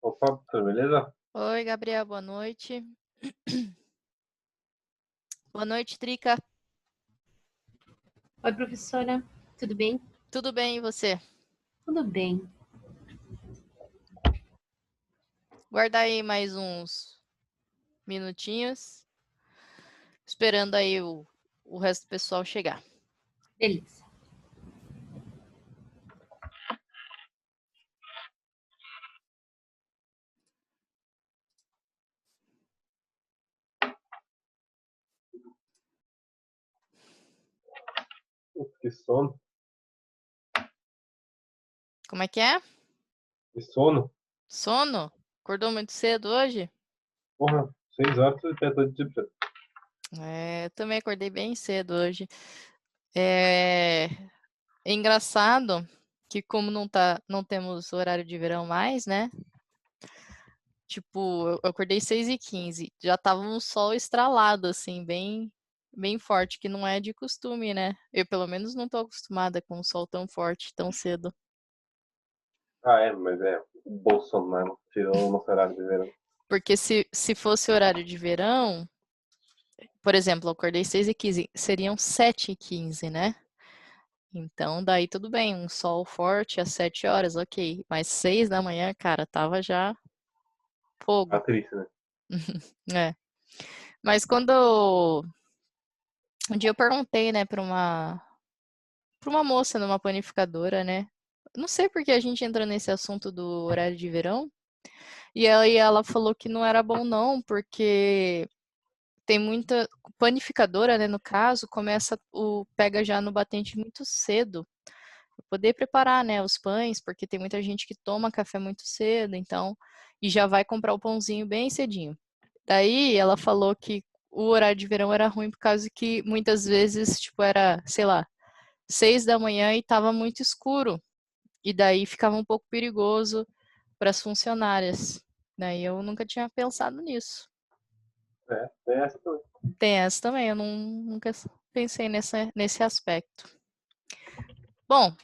Opa, tudo beleza? Oi, Gabriel, boa noite. Boa noite, Trica. Oi, professora, tudo bem? Tudo bem, e você? Tudo bem. Guarda aí mais uns minutinhos, esperando aí o resto do pessoal chegar. Beleza. Que sono, Como é que é? que sono. Sono? Acordou muito cedo hoje? Porra, 6 horas de pé todo dia. Eu também acordei bem cedo hoje. É engraçado que como não temos horário de verão mais, né? Tipo, eu acordei 6h15, já tava um sol estralado, assim, bem forte, que não é de costume, né? Eu, pelo menos, não tô acostumada com um sol tão forte, tão cedo. Mas o Bolsonaro tirou o nosso horário de verão. Porque se fosse horário de verão, por exemplo, eu acordei 6h15, seriam 7h15, né? Então, daí tudo bem, um sol forte às 7 horas, ok. Mas 6 da manhã, cara, tava já Tá fogo. triste, né? É. Mas quando um dia eu perguntei, né, para uma moça numa panificadora, né? Não sei por que a gente entrou nesse assunto do horário de verão. E aí ela falou que não era bom não, porque tem muita panificadora, né, no caso, pega já no batente muito cedo, para poder preparar, né, os pães, porque tem muita gente que toma café muito cedo, então, e já vai comprar o pãozinho bem cedinho. Daí ela falou que o horário de verão era ruim por causa que muitas vezes, tipo, era, sei lá, 6 da manhã e estava muito escuro. E daí ficava um pouco perigoso para as funcionárias. Daí eu nunca tinha pensado nisso. Tem essa também. Tem essa também, eu nunca pensei nesse aspecto. Bom,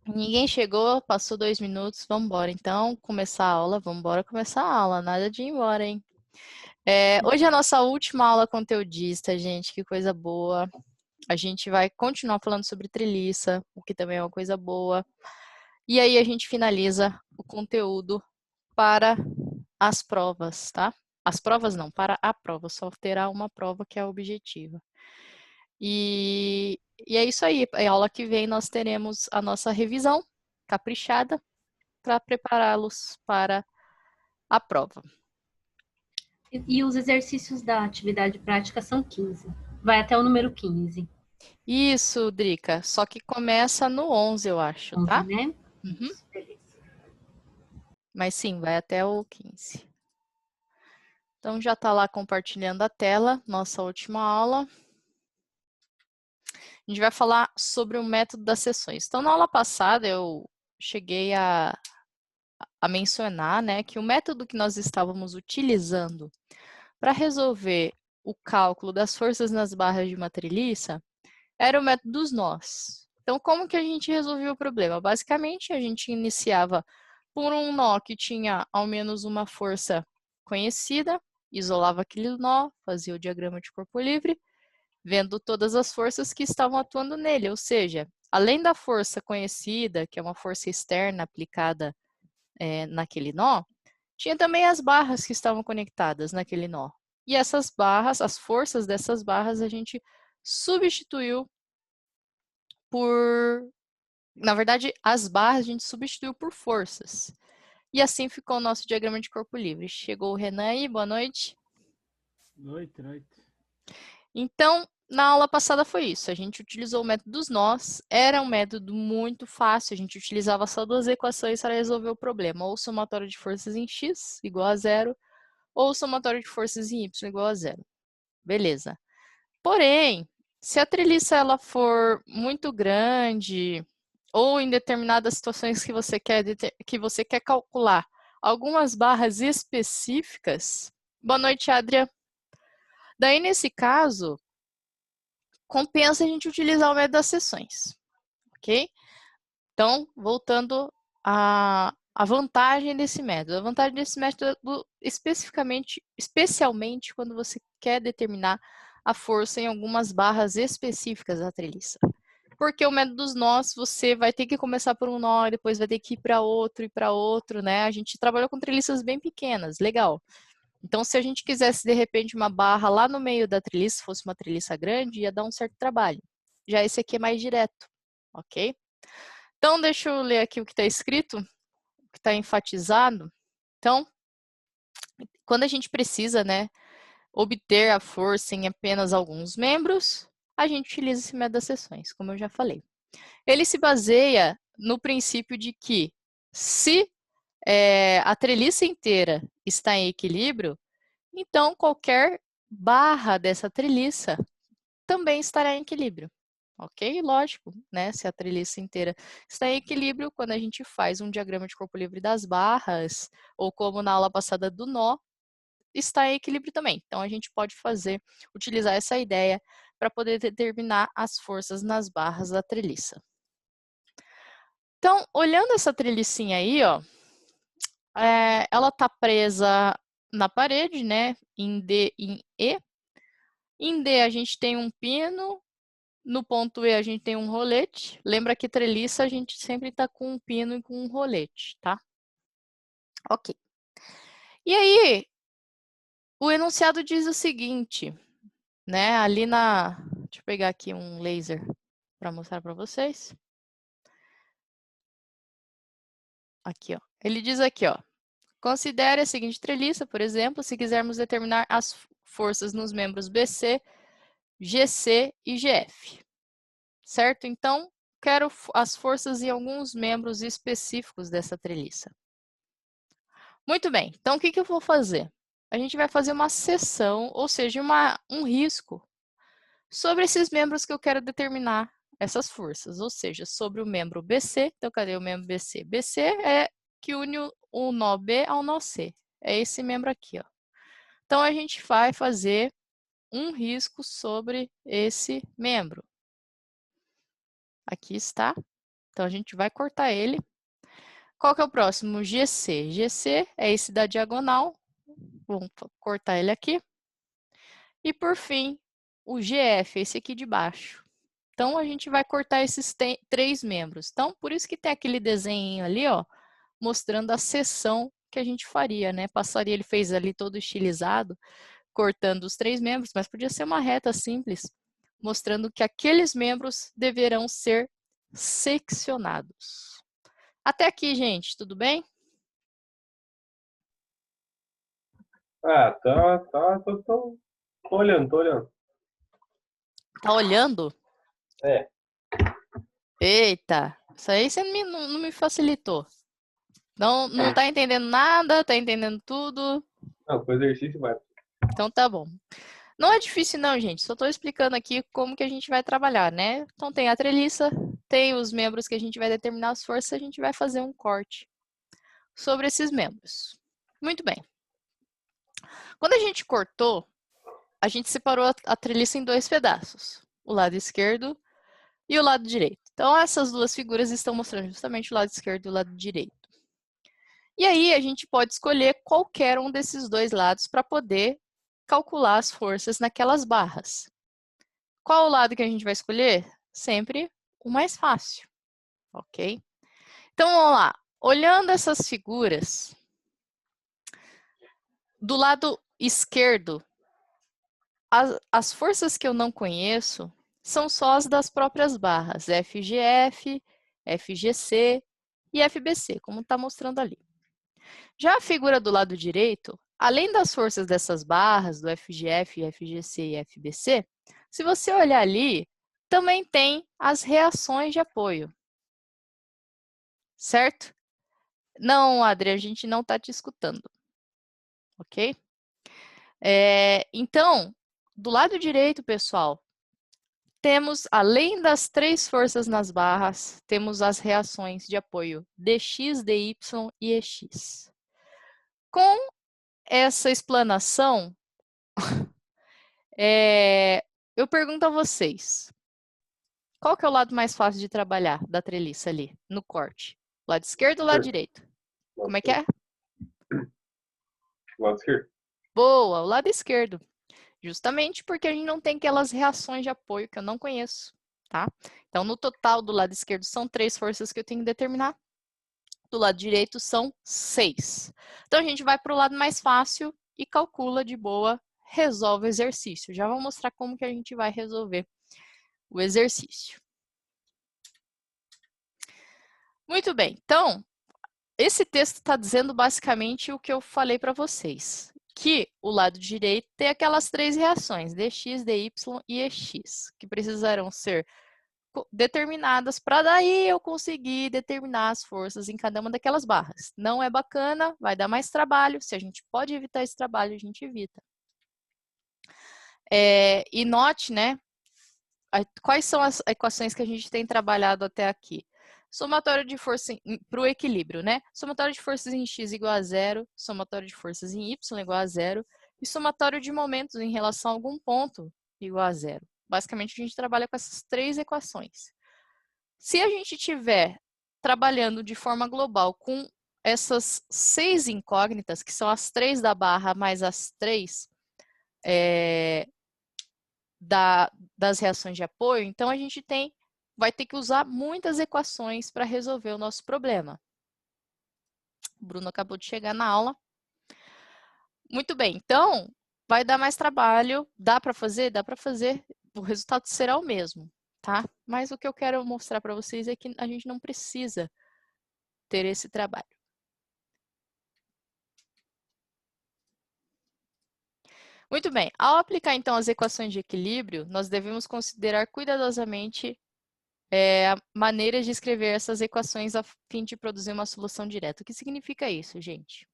ninguém chegou, passou 2 minutos, vamos embora. Então, começar a aula, vamos embora começar a aula, nada de ir embora, hein? Hoje é a nossa última aula conteudista, gente, que coisa boa. A gente vai continuar falando sobre treliça, o que também é uma coisa boa. E aí a gente finaliza o conteúdo para as provas, tá? As provas não, para a prova, só terá uma prova que é objetiva. E é isso aí, a aula que vem nós teremos a nossa revisão caprichada para prepará-los para a prova. E os exercícios da atividade prática são 15. Vai até o número 15. Isso, Drica, só que começa no 11, eu acho, 11, tá? né? Uhum. Isso, beleza. Mas sim, vai até o 15. Então já está lá compartilhando a tela, nossa última aula. A gente vai falar sobre o método das sessões. Então, na aula passada, eu cheguei a mencionar, né, que o método que nós estávamos utilizando para resolver o cálculo das forças nas barras de uma treliça era o método dos nós. Então, como que a gente resolvia o problema? Basicamente, a gente iniciava por um nó que tinha ao menos uma força conhecida, isolava aquele nó, fazia o diagrama de corpo livre, vendo todas as forças que estavam atuando nele, ou seja, além da força conhecida, que é uma força externa aplicada naquele nó, tinha também as barras que estavam conectadas naquele nó. E essas barras, as forças dessas barras, a gente substituiu por. Na verdade, as barras a gente substituiu por forças. E assim ficou o nosso diagrama de corpo livre. Chegou o Renan aí, boa noite. Noite. Então, na aula passada foi isso. A gente utilizou o método dos nós. Era um método muito fácil. A gente utilizava só duas equações para resolver o problema. Ou somatório de forças em x igual a zero, ou somatório de forças em y igual a zero. Beleza. Porém, se a treliça ela for muito grande, ou em determinadas situações que você quer calcular algumas barras específicas. Boa noite, Adria. Daí, nesse caso, compensa a gente utilizar o método das seções, ok? Então, voltando A vantagem desse método. A vantagem desse método, especialmente quando você quer determinar a força em algumas barras específicas da treliça. Porque o método dos nós, você vai ter que começar por um nó, depois vai ter que ir para outro e para outro, né? A gente trabalhou com treliças bem pequenas, legal. Então, se a gente quisesse, de repente, uma barra lá no meio da treliça, fosse uma treliça grande, ia dar um certo trabalho. Já esse aqui é mais direto, ok? Então, deixa eu ler aqui o que está escrito, o que está enfatizado. Então, quando a gente precisa, né, obter a força em apenas alguns membros, a gente utiliza esse método das seções, como eu já falei. Ele se baseia no princípio de que, se a treliça inteira está em equilíbrio, então qualquer barra dessa treliça também estará em equilíbrio. Ok? Lógico, né? Se a treliça inteira está em equilíbrio, quando a gente faz um diagrama de corpo livre das barras, ou como na aula passada do nó, está em equilíbrio também. Então, a gente pode utilizar essa ideia para poder determinar as forças nas barras da treliça. Então, olhando essa trelicinha aí, ó, ela está presa na parede, né? Em D e em E. Em D, a gente tem um pino. No ponto E, a gente tem um rolete. Lembra que treliça, a gente sempre está com um pino e com um rolete, tá? Ok. E aí, o enunciado diz o seguinte, né? Ali na... Deixa eu pegar aqui um laser para mostrar para vocês. Aqui, ó. Ele diz aqui, ó. Considere a seguinte treliça, por exemplo, se quisermos determinar as forças nos membros BC, GC e GF. Certo? Então, quero as forças em alguns membros específicos dessa treliça. Muito bem. Então, o que eu vou fazer? A gente vai fazer uma seção, ou seja, um risco sobre esses membros que eu quero determinar essas forças, ou seja, sobre o membro BC. Então, cadê o membro BC? BC é que une o nó B ao nó C. É esse membro aqui, ó. Então, a gente vai fazer um risco sobre esse membro. Aqui está. Então, a gente vai cortar ele. Qual que é o próximo? GC. GC é esse da diagonal. Vamos cortar ele aqui. E, por fim, o GF, esse aqui de baixo. Então, a gente vai cortar esses 3 membros. Então, por isso que tem aquele desenho ali, ó, mostrando a seção que a gente faria, né? Passaria, ele fez ali todo estilizado, cortando os 3 membros, mas podia ser uma reta simples, mostrando que aqueles membros deverão ser seccionados. Até aqui, gente, tudo bem? Ah, tô olhando. Tá olhando? É. Eita, isso aí você não me facilitou. Não tá entendendo nada, tá entendendo tudo. Não, com exercício vai. Então tá bom. Não é difícil não, gente. Só tô explicando aqui como que a gente vai trabalhar, né? Então tem a treliça, tem os membros que a gente vai determinar as forças, a gente vai fazer um corte sobre esses membros. Muito bem. Quando a gente cortou, a gente separou a treliça em 2 pedaços. O lado esquerdo e o lado direito. Então essas duas figuras estão mostrando justamente o lado esquerdo e o lado direito. E aí a gente pode escolher qualquer um desses 2 lados para poder calcular as forças naquelas barras. Qual o lado que a gente vai escolher? Sempre o mais fácil, ok? Então, vamos lá. Olhando essas figuras, do lado esquerdo, as forças que eu não conheço são só as das próprias barras, FGF, FGC e FBC, como está mostrando ali. Já a figura do lado direito, além das forças dessas barras, do FGF, FGC e FBC, se você olhar ali, também tem as reações de apoio. Certo? Não, Adri, a gente não está te escutando. Ok? Então, do lado direito, pessoal, temos, além das 3 forças nas barras, temos as reações de apoio DX, DY e EX. Com essa explanação, eu pergunto a vocês, qual que é o lado mais fácil de trabalhar da treliça ali, no corte? Lado esquerdo ou lado direito? Como é que é? Lado esquerdo. Boa, o lado esquerdo. Justamente porque a gente não tem aquelas reações de apoio que eu não conheço, tá? Então, no total do lado esquerdo são 3 forças que eu tenho que determinar. Do lado direito são 6. Então, a gente vai para o lado mais fácil e calcula de boa, resolve o exercício. Já vou mostrar como que a gente vai resolver o exercício. Muito bem, então, esse texto está dizendo basicamente o que eu falei para vocês. Que o lado direito tem aquelas 3 reações, dx, dy e ex, que precisarão ser determinadas para daí eu conseguir determinar as forças em cada uma daquelas barras. Não é bacana, vai dar mais trabalho. Se a gente pode evitar esse trabalho, a gente evita. E note, né, quais são as equações que a gente tem trabalhado até aqui. Somatório de força para o equilíbrio, né? Somatório de forças em x igual a 0, somatório de forças em y igual a 0 e somatório de momentos em relação a algum ponto igual a 0. Basicamente, a gente trabalha com essas 3 equações. Se a gente estiver trabalhando de forma global com essas 6 incógnitas, que são as 3 da barra mais as 3 das reações de apoio, então a gente vai ter que usar muitas equações para resolver o nosso problema. O Bruno acabou de chegar na aula. Muito bem, então vai dar mais trabalho. Dá para fazer? Dá para fazer. O resultado será o mesmo, tá? Mas o que eu quero mostrar para vocês é que a gente não precisa ter esse trabalho. Muito bem, ao aplicar então as equações de equilíbrio, nós devemos considerar cuidadosamente maneiras de escrever essas equações a fim de produzir uma solução direta. O que significa isso, gente?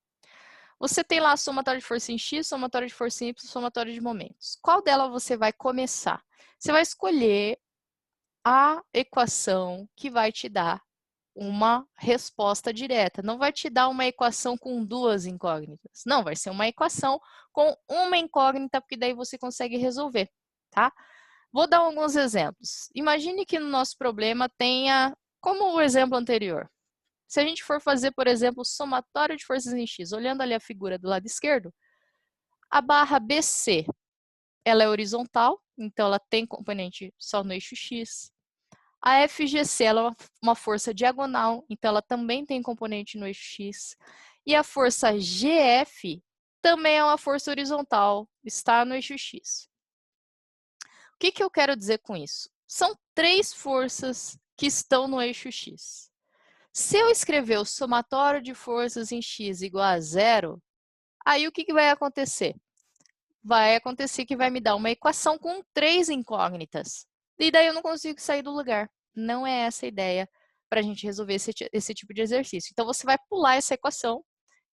Você tem lá a somatória de força em x, somatória de força em y, somatória de momentos. Qual dela você vai começar? Você vai escolher a equação que vai te dar uma resposta direta. Não vai te dar uma equação com 2 incógnitas. Não, vai ser uma equação com uma incógnita, porque daí você consegue resolver, tá? Vou dar alguns exemplos. Imagine que no nosso problema tenha, como o exemplo anterior, se a gente for fazer, por exemplo, somatório de forças em x, olhando ali a figura do lado esquerdo, a barra BC, ela é horizontal, então ela tem componente só no eixo x. A FGC ela é uma força diagonal, então ela também tem componente no eixo x. E a força GF também é uma força horizontal, está no eixo x. O que eu quero dizer com isso? São 3 forças que estão no eixo x. Se eu escrever o somatório de forças em x igual a 0, aí o que vai acontecer? Vai acontecer que vai me dar uma equação com 3 incógnitas. E daí eu não consigo sair do lugar. Não é essa a ideia para a gente resolver esse tipo de exercício. Então, você vai pular essa equação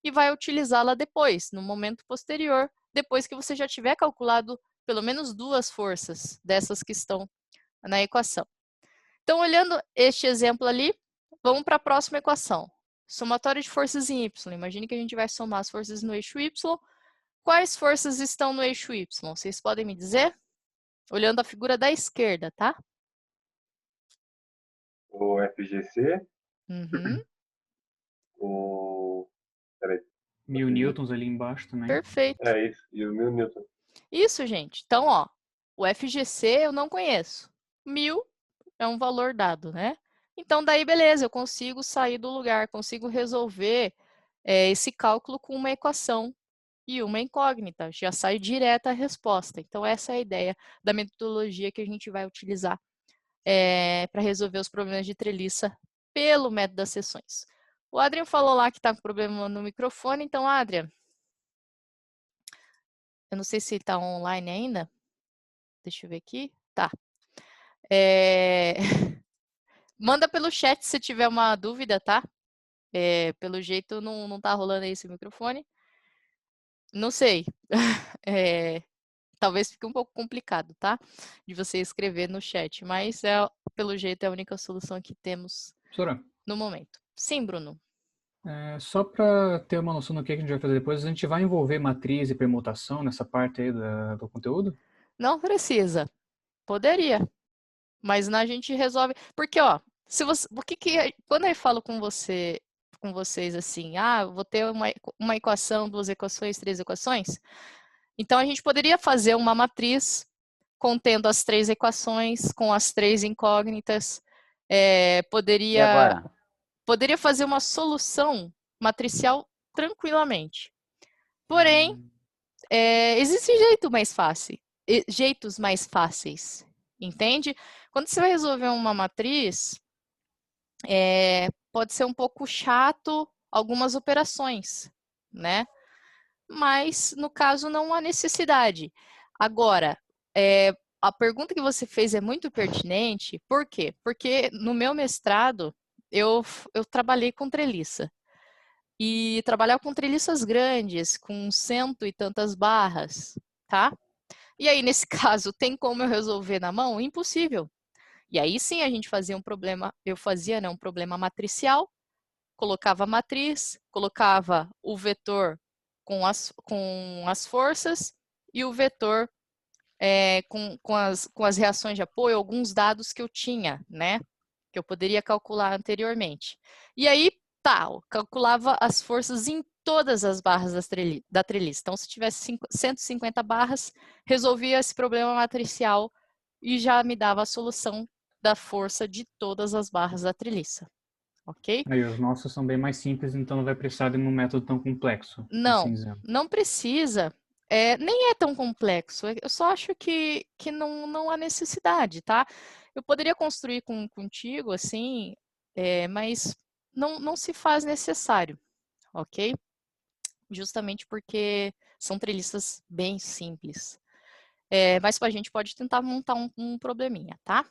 e vai utilizá-la depois, no momento posterior, depois que você já tiver calculado pelo menos 2 forças dessas que estão na equação. Então, olhando este exemplo ali, vamos para a próxima equação. Somatório de forças em y. Imagine que a gente vai somar as forças no eixo y. Quais forças estão no eixo y? Vocês podem me dizer? Olhando a figura da esquerda, tá? O FGC, Uhum, o... Peraí. 1000 newtons ali embaixo também. perfeito. É isso, e o 1000 Newton. Isso, gente. Então, ó, o FGC eu não conheço. 1000 é um valor dado, né? Então, daí, beleza, eu consigo sair do lugar, consigo resolver esse cálculo com uma equação e uma incógnita. Já sai direta a resposta. Então, essa é a ideia da metodologia que a gente vai utilizar para resolver os problemas de treliça pelo método das seções. O Adrian falou lá que está com problema no microfone. Então, Adrian, eu não sei se ele está online ainda. Deixa eu ver aqui. Tá. Manda pelo chat se tiver uma dúvida, tá? Pelo jeito não tá rolando aí esse microfone. Não sei. Talvez fique um pouco complicado, tá? De você escrever no chat, mas pelo jeito é a única solução que temos Professora, no momento. Sim, Bruno. só para ter uma noção do que a gente vai fazer depois, a gente vai envolver matriz e permutação nessa parte aí do conteúdo? Não precisa. Poderia. Mas a gente resolve. Porque, ó, se você. Quando eu falo com com vocês assim, ah, vou ter uma equação, 2 equações, 3 equações. Então, a gente poderia fazer uma matriz contendo as 3 equações, com as 3 incógnitas. E Poderia agora? fazer uma solução matricial tranquilamente. Porém, existem jeitos mais fáceis, entende? Quando você vai resolver uma matriz, pode ser um pouco chato algumas operações, né? Mas, no caso, não há necessidade. Agora, a pergunta que você fez é muito pertinente. Por quê? Porque no meu mestrado, eu trabalhei com treliça. E trabalhar com treliças grandes, com 100 e tantas barras, tá? E aí, nesse caso, tem como eu resolver na mão? Impossível. E aí sim a gente fazia um problema, eu fazia, né, um problema matricial, colocava a matriz, colocava o vetor com as forças e o vetor com as reações de apoio, alguns dados que eu tinha, né? Que eu poderia calcular anteriormente. E aí, eu calculava as forças em todas as barras da treliça. Então, se tivesse 150 barras, resolvia esse problema matricial e já me dava a solução da força de todas as barras da treliça. Ok? Aí os nossos são bem mais simples, então não vai precisar de um método tão complexo. Não, assim dizendo. não precisa. Nem é tão complexo. Eu só acho que não há necessidade, tá? Eu poderia construir contigo, assim, mas não se faz necessário, ok? Justamente porque são treliças bem simples. Mas a gente pode tentar montar um probleminha, tá?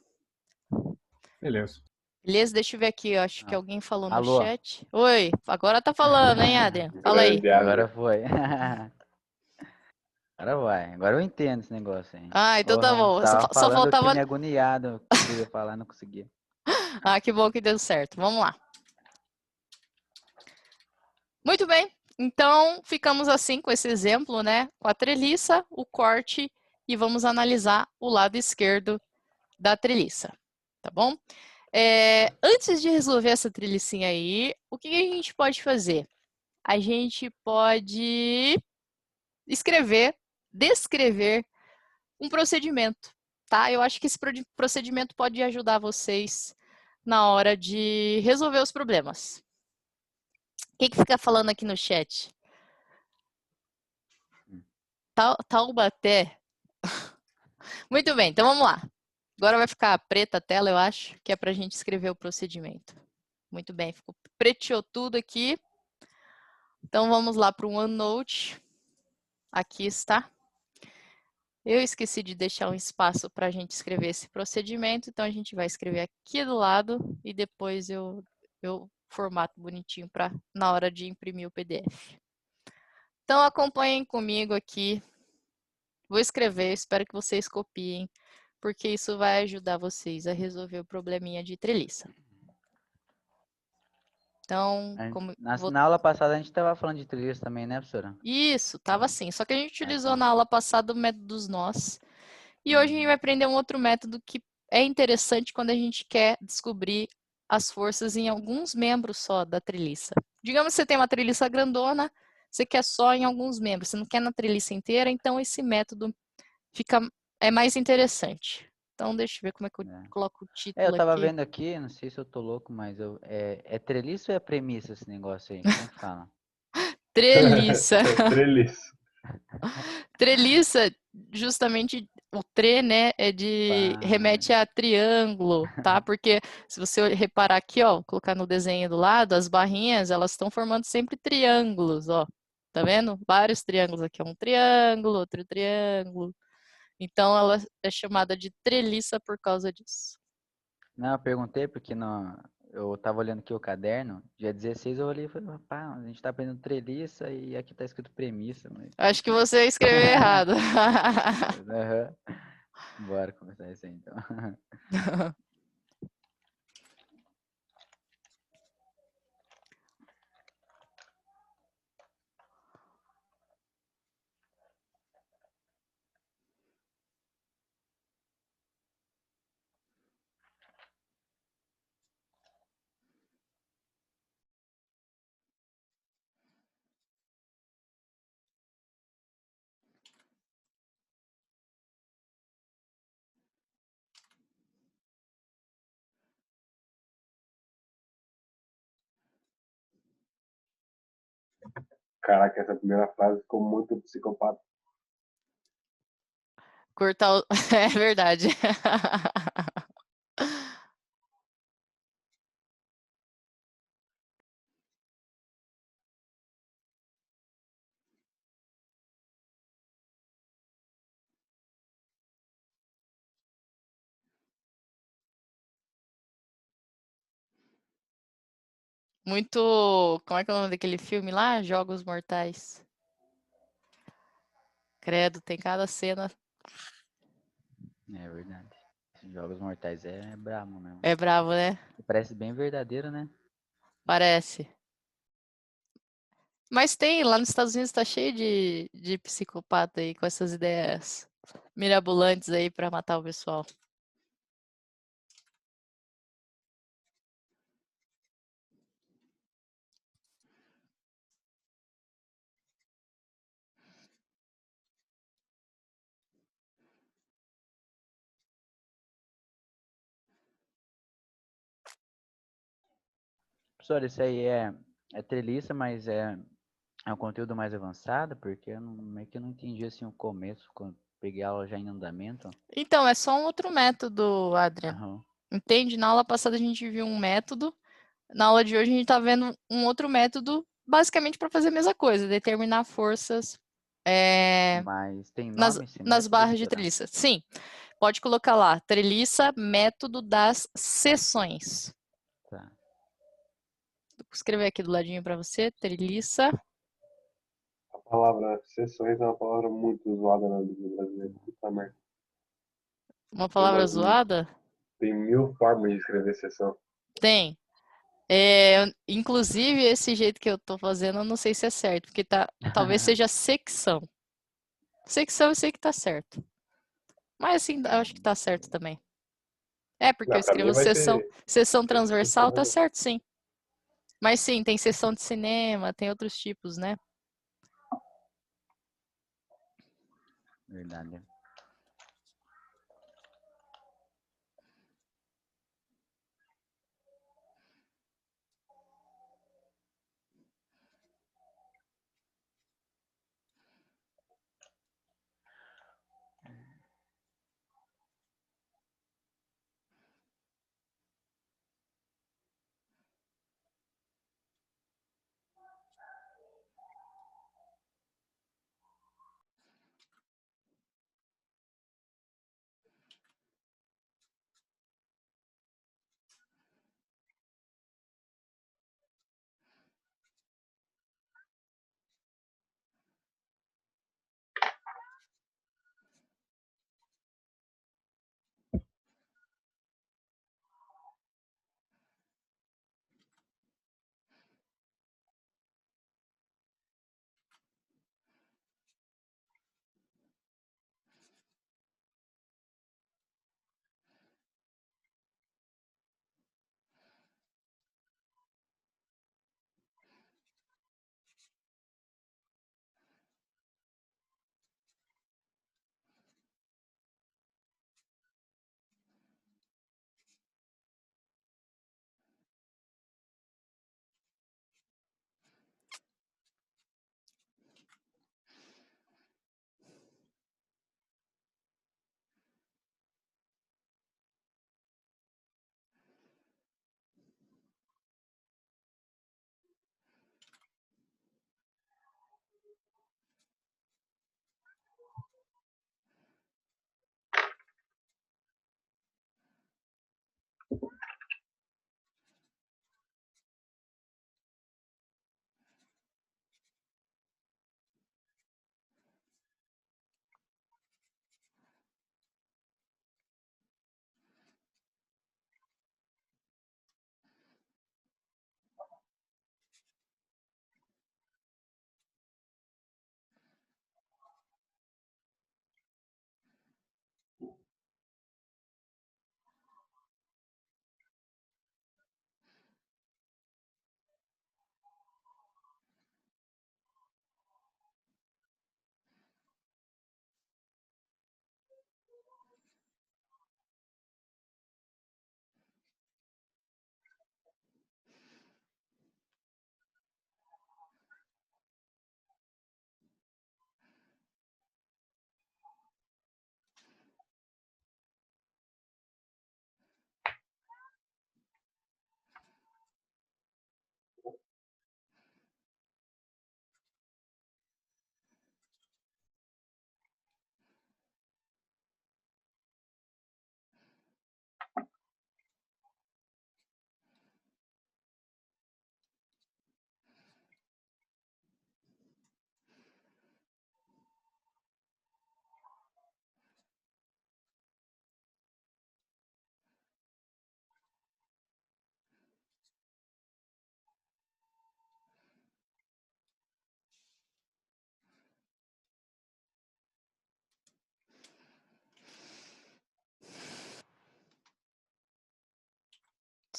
Beleza. Beleza? Deixa eu ver aqui. Eu acho que alguém falou no Alô? chat. Oi, agora tá falando, hein, Adrian? Fala aí. Grande Agora Adrian. foi. Agora vai. Agora eu entendo esse negócio aí. Ah, então tá Porra, bom. tava Só falando, eu tinha faltava. me agoniado. Eu ia falar, não conseguia. Ah, que bom que deu certo. Vamos lá. Muito bem. Então, ficamos assim com esse exemplo, né? Com a treliça, o corte e vamos analisar o lado esquerdo da treliça, tá bom? Antes de resolver essa trelicinha aí, o que a gente pode fazer? A gente pode descrever um procedimento, tá? Eu acho que esse procedimento pode ajudar vocês na hora de resolver os problemas. Quem que fica falando aqui no chat? Taubaté. Muito bem, então vamos lá. Agora vai ficar preta a tela, eu acho, que é para a gente escrever o procedimento. Muito bem, preteou tudo aqui. Então vamos lá para o OneNote. Aqui está. Eu esqueci de deixar um espaço para a gente escrever esse procedimento, então a gente vai escrever aqui do lado e depois eu formato bonitinho para na hora de imprimir o PDF. Então acompanhem comigo aqui. Vou escrever, espero que vocês copiem, porque isso vai ajudar vocês a resolver o probleminha de treliça. Então, Na aula passada a gente estava falando de trilhas também, né, professora? Isso, estava assim. Só que a gente utilizou Então. na aula passada o método dos nós. E hoje a gente vai aprender um outro método que é interessante quando a gente quer descobrir as forças em alguns membros só da treliça. Digamos que você tem uma treliça grandona, você quer só em alguns membros, você não quer na treliça inteira, então esse método é mais interessante. Então, deixa eu ver como é que eu coloco o título Eu tava aqui. vendo aqui, não sei se eu tô louco, mas é treliça ou é premissa esse negócio aí? Como é que fala? Treliça. Treliça. Treliça, justamente o tre, né, remete a triângulo, tá? Porque se você reparar aqui, ó, colocar no desenho do lado, as barrinhas, elas estão formando sempre triângulos, ó. Tá vendo? Vários triângulos aqui, um triângulo, outro triângulo. Então, ela é chamada de treliça por causa disso. Não, eu perguntei porque eu tava olhando aqui o caderno, dia 16 eu olhei e falei, rapaz, a gente tá aprendendo treliça e aqui tá escrito premissa. Mas... Acho que você escreveu errado. Aham. Bora começar isso aí, então. Caraca, essa primeira frase ficou muito psicopata. Cortar o... É verdade. Muito. Como é que é o nome daquele filme lá? Jogos Mortais. Credo, tem cada cena. É verdade. Esses Jogos Mortais é brabo mesmo. É bravo, né? Parece bem verdadeiro, né? Parece. Mas tem, lá nos Estados Unidos tá cheio de psicopata aí com essas ideias mirabolantes aí pra matar o pessoal. Professor, isso aí é treliça, mas é um conteúdo mais avançado, porque eu meio que não entendi assim o começo, quando peguei a aula já em andamento. Então, é só um outro método, Adrian. Aham. Entende? Na aula passada a gente viu um método, na aula de hoje a gente tá vendo um outro método, basicamente para fazer a mesma coisa, determinar forças Mas tem nas, nome esse nas método, barras de professora? treliça. Sim, pode colocar lá, treliça, método das seções. Tá. Vou escrever aqui do ladinho para você, treliça. A palavra sessões é uma palavra muito usada na língua brasileira. Puta merda. Uma palavra umas- zoada? Tem 1000 formas de escrever sessão. Tem. Inclusive, esse jeito que eu tô fazendo, eu não sei se é certo, porque talvez seja secção. Secção eu sei que tá certo. Mas assim, eu acho que tá certo também. Porque eu Não, pra mim escrevo vai sessão ser transversal, sessão tá mesmo. certo sim. Mas sim, tem sessão de cinema, tem outros tipos, né? Verdade.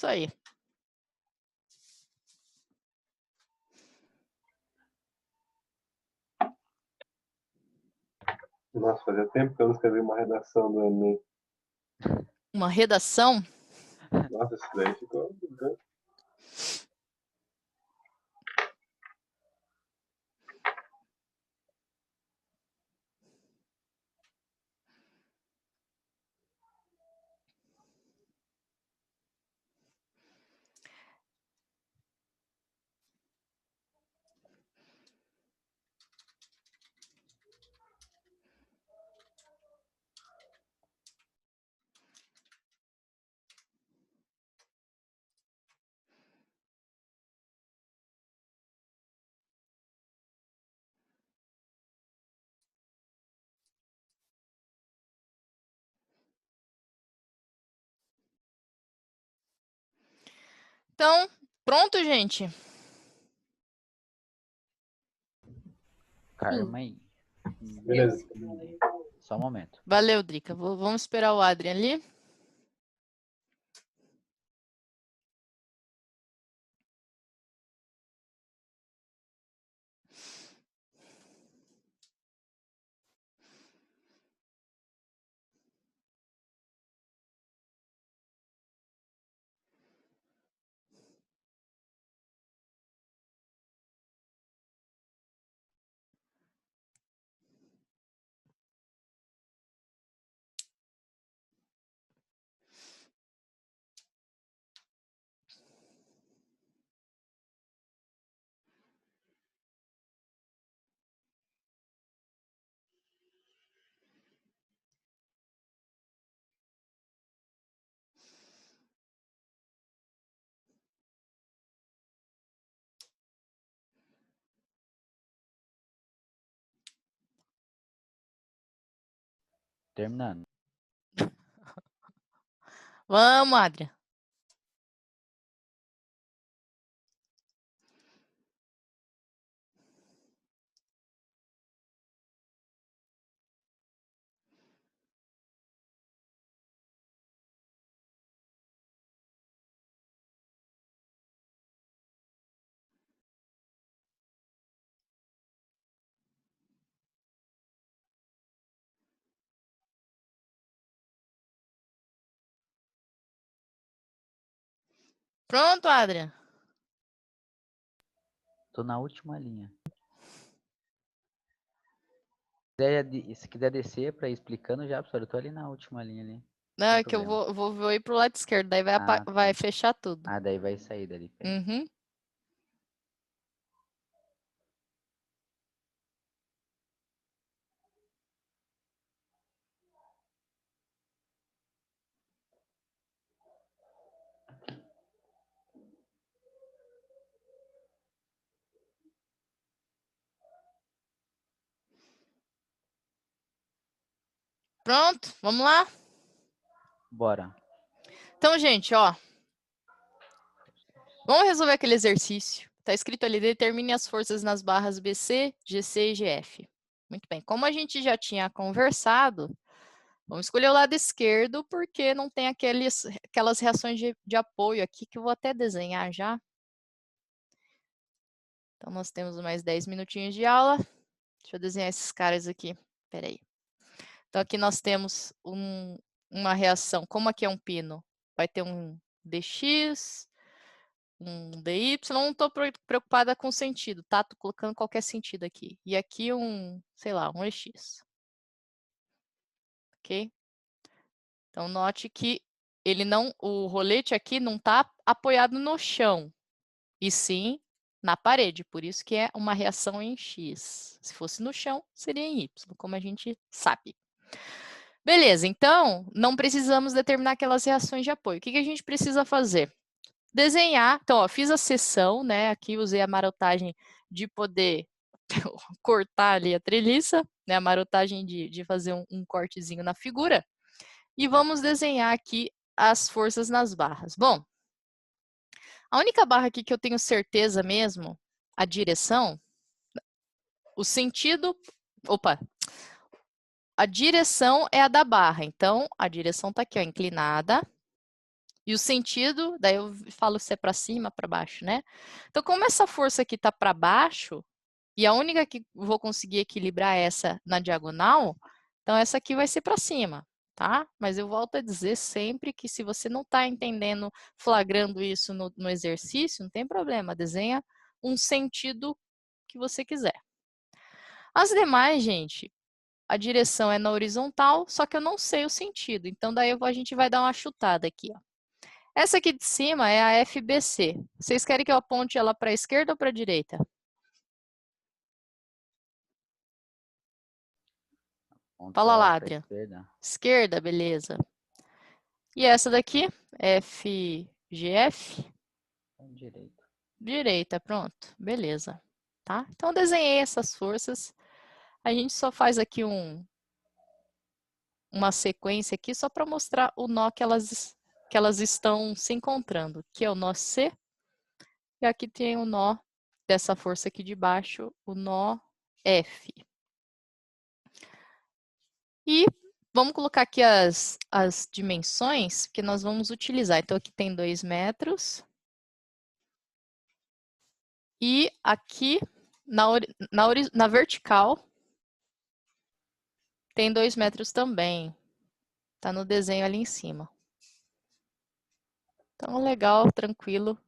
Isso aí. Nossa, fazia tempo que eu não escrevi uma redação do Enem. Uma redação? Nossa, isso daí ficou... Então, pronto, gente? Karma aí. Beleza. Só um momento. Valeu, Drica. Vamos esperar o Adrian ali. Terminando. Vamos, Adrian. Pronto, Adrian. Tô na última linha. Se quiser descer pra ir explicando já, professor, eu tô ali na última linha ali. Não, Sem é que eu problema. vou ir pro lado esquerdo, daí vai, Ah, vai tá. fechar tudo. Ah, daí vai sair dali. Peraí. Uhum. Pronto, vamos lá? Bora. Então, gente, ó. Vamos resolver aquele exercício. Está escrito ali, determine as forças nas barras BC, GC e GF. Muito bem. Como a gente já tinha conversado, vamos escolher o lado esquerdo, porque não tem aquelas reações de apoio aqui, que eu vou até desenhar já. Então, nós temos mais 10 minutinhos de aula. Deixa eu desenhar esses caras aqui. Espera aí. Então, aqui nós temos uma reação. Como aqui é um pino, vai ter um DX, um DY, não estou preocupada com o sentido, tá? Estou colocando qualquer sentido aqui. E aqui sei lá, um EX. Ok? Então, note que o rolete aqui não está apoiado no chão, e sim na parede. Por isso que é uma reação em X. Se fosse no chão, seria em Y, como a gente sabe. Beleza, então, não precisamos determinar aquelas reações de apoio. O que a gente precisa fazer? Desenhar. Então, ó, fiz a seção, né? Aqui usei a marotagem de poder cortar ali a treliça, né? A marotagem de fazer um cortezinho na figura. E vamos desenhar aqui as forças nas barras. Bom, a única barra aqui que eu tenho certeza mesmo, a direção, o sentido... Opa! A direção é a da barra. Então, a direção está aqui, ó, inclinada. E o sentido, daí eu falo se é para cima, para baixo, né? Então, como essa força aqui está para baixo, e a única que vou conseguir equilibrar é essa na diagonal, então essa aqui vai ser para cima, tá? Mas eu volto a dizer sempre que se você não está entendendo, flagrando isso no exercício, não tem problema, desenha um sentido que você quiser. As demais, gente, a direção é na horizontal, só que eu não sei o sentido. Então, daí a gente vai dar uma chutada aqui, ó. Essa aqui de cima é a FBC. Vocês querem que eu aponte ela para a esquerda ou para a direita? Fala lá, Pra Adriano. esquerda. Esquerda, beleza. E essa daqui, FGF? Direita. Direita, pronto. Beleza. Tá? Então, eu desenhei essas forças. A gente só faz aqui uma sequência aqui só para mostrar o nó que elas estão se encontrando. Aqui é o nó C. E aqui tem o nó dessa força aqui de baixo, o nó F. E vamos colocar aqui as dimensões que nós vamos utilizar. Então, aqui tem 2 metros. E aqui, na vertical, tem 2 metros também. Tá no desenho ali em cima. Então, legal, tranquilo.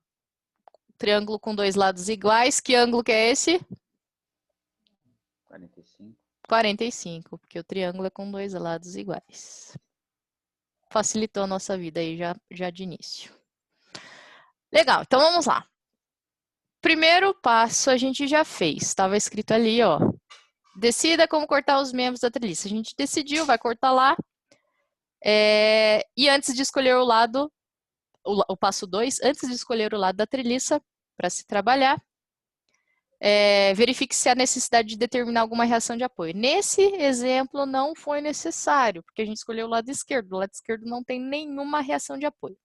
Triângulo com 2 lados iguais. Que ângulo que é esse? 45. 45, porque o triângulo é com 2 lados iguais. Facilitou a nossa vida aí já de início. Legal, então vamos lá. Primeiro passo a gente já fez. Estava escrito ali, ó. Decida como cortar os membros da treliça. A gente decidiu, vai cortar lá. E antes de escolher o lado, o passo 2, antes de escolher o lado da treliça para se trabalhar, verifique se há necessidade de determinar alguma reação de apoio. Nesse exemplo não foi necessário, porque a gente escolheu o lado esquerdo. O lado esquerdo não tem nenhuma reação de apoio.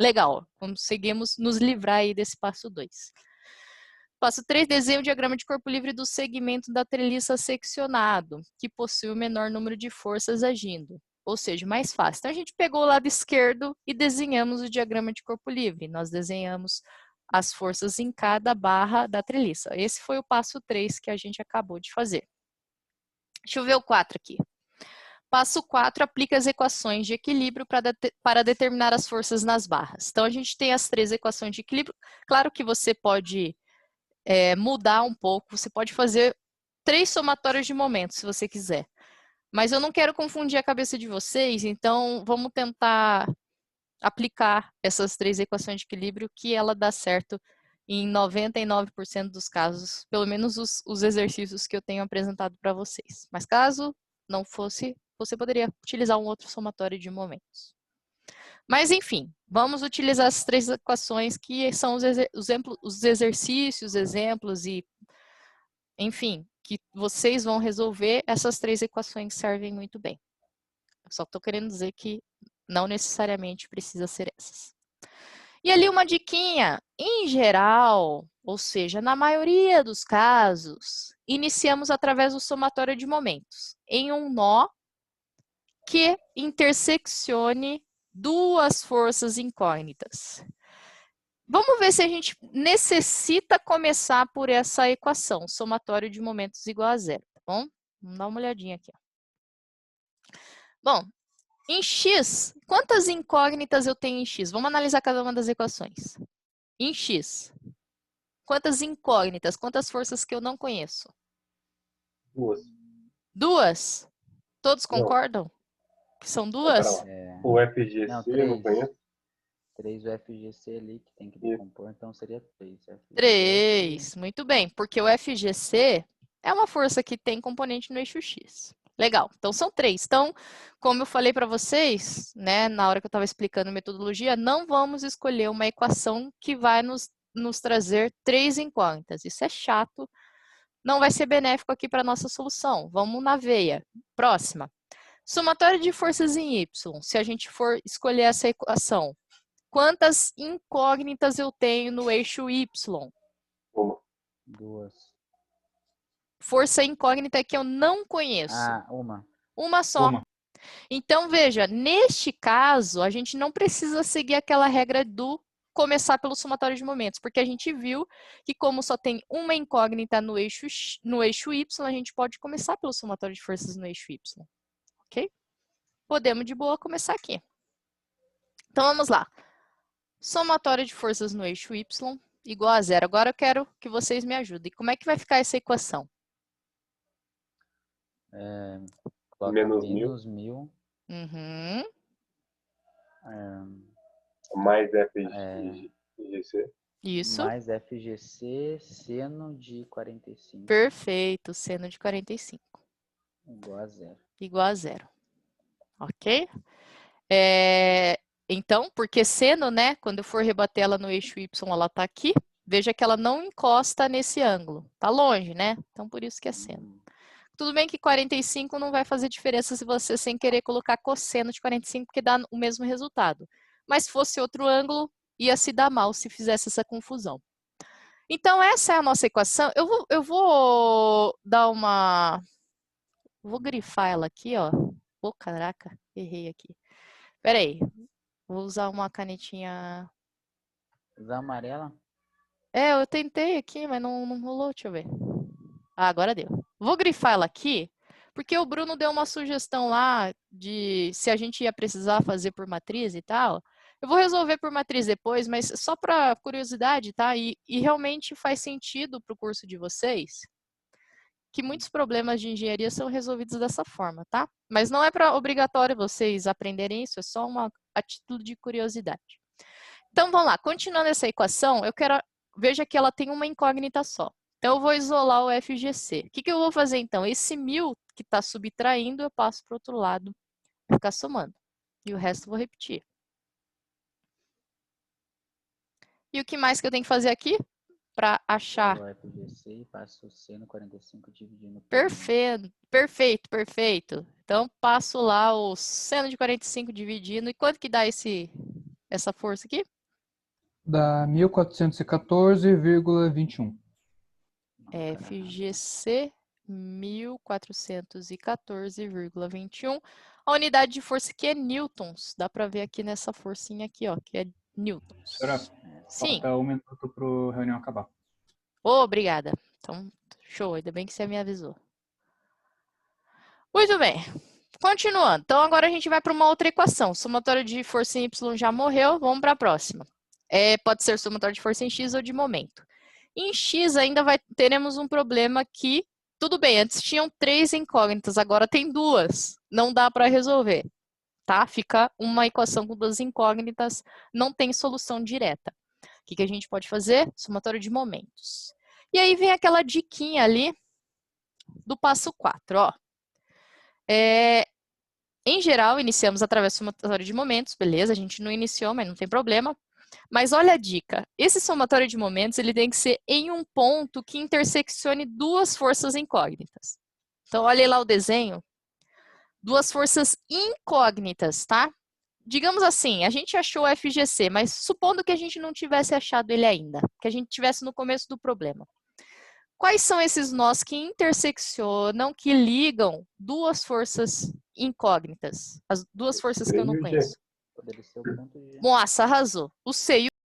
Legal, conseguimos nos livrar aí desse passo 2. Passo 3, desenhe o diagrama de corpo livre do segmento da treliça seccionado, que possui o menor número de forças agindo, ou seja, mais fácil. Então, a gente pegou o lado esquerdo e desenhamos o diagrama de corpo livre. Nós desenhamos as forças em cada barra da treliça. Esse foi o passo 3 que a gente acabou de fazer. Deixa eu ver o 4 aqui. Passo 4, aplica as equações de equilíbrio para determinar as forças nas barras. Então, a gente tem as 3 equações de equilíbrio. Claro que você pode mudar um pouco, você pode fazer 3 somatórios de momentos, se você quiser. Mas eu não quero confundir a cabeça de vocês, então vamos tentar aplicar essas 3 equações de equilíbrio que ela dá certo em 99% dos casos, pelo menos os exercícios que eu tenho apresentado para vocês. Mas caso não fosse, você poderia utilizar um outro somatório de momentos. Mas, enfim, vamos utilizar as 3 equações que são os exercícios, exemplos e, enfim, que vocês vão resolver. Essas 3 equações servem muito bem. Eu só estou querendo dizer que não necessariamente precisa ser essas. E ali uma diquinha, em geral, ou seja, na maioria dos casos, iniciamos através do somatório de momentos, em um nó que interseccione 2 forças incógnitas. Vamos ver se a gente necessita começar por essa equação, somatório de momentos igual a 0, tá bom? Vamos dar uma olhadinha aqui. Bom, em x, quantas incógnitas eu tenho em x? Vamos analisar cada uma das equações. Em x, quantas incógnitas, quantas forças que eu não conheço? 2. 2? Todos Não. concordam? Que são Pera 2? lá. O FGC Não, eu não 3. conheço. 3 o FGC ali que tem que decompor, então seria 3. 3, muito bem, porque o FGC é uma força que tem componente no eixo X. Legal, então são 3. Então, como eu falei para vocês, né, na hora que eu estava explicando metodologia, não vamos escolher uma equação que vai nos trazer 3 incógnitas. Isso é chato, não vai ser benéfico aqui para a nossa solução. Vamos na veia. Próxima. Somatório de forças em Y. Se a gente for escolher essa equação, quantas incógnitas eu tenho no eixo Y? Uma. 2. Força incógnita que eu não conheço. Ah, uma. Uma só. Uma. Então, veja, neste caso, a gente não precisa seguir aquela regra do começar pelo somatório de momentos, porque a gente viu que como só tem uma incógnita no eixo Y, a gente pode começar pelo somatório de forças no eixo Y, ok? Podemos de boa começar aqui. Então, vamos lá. Somatório de forças no eixo Y igual a 0. Agora eu quero que vocês me ajudem. Como é que vai ficar essa equação? Coloca Menos menos 1000. Uhum. Mais FGC. Isso. Mais FGC seno de 45 Perfeito. Seno de 45. igual a 0. Igual a 0. Ok? Então, porque seno, né? Quando eu for rebater ela no eixo Y, ela está aqui. Veja que ela não encosta nesse ângulo. Está longe, né? Então, por isso que é seno. Tudo bem que 45 não vai fazer diferença se você sem querer colocar cosseno de 45, porque dá o mesmo resultado. Mas se fosse outro ângulo, ia se dar mal se fizesse essa confusão. Então, essa é a nossa equação. Eu vou dar uma... Vou grifar ela aqui, ó. Oh, caraca, errei aqui. Espera aí. Vou usar uma canetinha... Usar amarela? Eu tentei aqui, mas não rolou. Deixa eu ver. Ah, agora deu. Vou grifar ela aqui, porque o Bruno deu uma sugestão lá de se a gente ia precisar fazer por matriz e tal. Eu vou resolver por matriz depois, mas só para curiosidade, tá? E realmente faz sentido para o curso de vocês que muitos problemas de engenharia são resolvidos dessa forma, tá? Mas não é obrigatório vocês aprenderem isso, é só a título de curiosidade. Então, vamos lá. Continuando essa equação, veja que ela tem uma incógnita só. Então, eu vou isolar o FGC. O que eu vou fazer, então? Esse 1000 que está subtraindo, eu passo para o outro lado, vai ficar somando. E o resto eu vou repetir. E o que mais que eu tenho que fazer aqui? Para achar... O FGC e passo o seno 45 dividindo por... Perfeito. Então, passo lá o seno de 45 dividindo. E quanto que dá essa força aqui? Dá 1414,21. FGC 1414,21. A unidade de força aqui é newtons. Dá para ver aqui nessa forcinha aqui, ó, que é newtons. Será? Sim. Falta 1 minuto para a reunião acabar. Obrigada. Então, show. Ainda bem que você me avisou. Muito bem. Continuando. Então, agora a gente vai para uma outra equação. Somatório de força em Y já morreu. Vamos para a próxima. Pode ser somatório de força em X ou de momento. Em X ainda teremos um problema que, tudo bem, antes tinham 3 incógnitas, agora tem 2. Não dá para resolver, tá? Fica uma equação com 2 incógnitas, não tem solução direta. O que a gente pode fazer? Somatório de momentos. E aí vem aquela diquinha ali do passo 4, ó. Em geral, iniciamos através do somatório de momentos, beleza, a gente não iniciou, mas não tem problema. Mas olha a dica, esse somatório de momentos ele tem que ser em um ponto que interseccione 2 forças incógnitas. Então, olha lá o desenho. 2 forças incógnitas, tá? Digamos assim, a gente achou o FGC, mas supondo que a gente não tivesse achado ele ainda, que a gente estivesse no começo do problema. Quais são esses nós que interseccionam, que ligam 2 forças incógnitas? As 2 forças que eu não conheço. Poderia ser o ponto G. Nossa, arrasou. O C